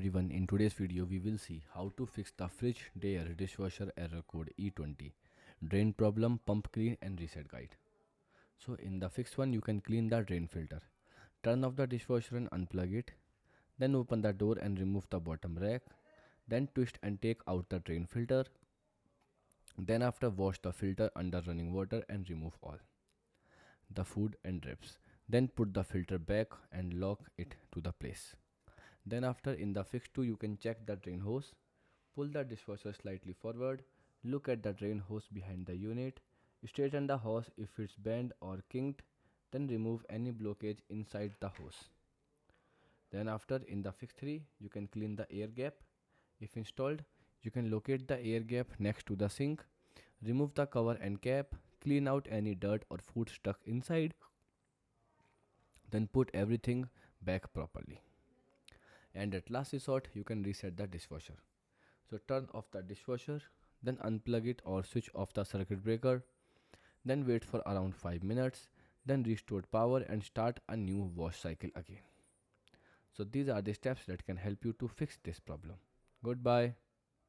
Everyone, in today's video we will see how to fix the Frigidaire Dishwasher error code E20 drain problem, pump clean and reset guide. So in the fixed one you can clean the drain filter, turn off the dishwasher and unplug it, then open the door and remove the bottom rack, then twist and take out the drain filter, then after wash the filter under running water and remove all the food and drips, then put the filter back and lock it to the place. Then after in the fix 2 you can check the drain hose, pull the dishwasher slightly forward, look at the drain hose behind the unit, straighten the hose if it's bent or kinked, then remove any blockage inside the hose. Then after in the fix 3 you can clean the air gap. If installed, you can locate the air gap next to the sink, remove the cover and cap, clean out any dirt or food stuck inside, then put everything back properly. And at last resort you can reset the dishwasher. So turn off the dishwasher, then unplug it or switch off the circuit breaker, then wait for around 5 minutes, then restore power and start a new wash cycle again. So these are the steps that can help you to fix this problem. Goodbye.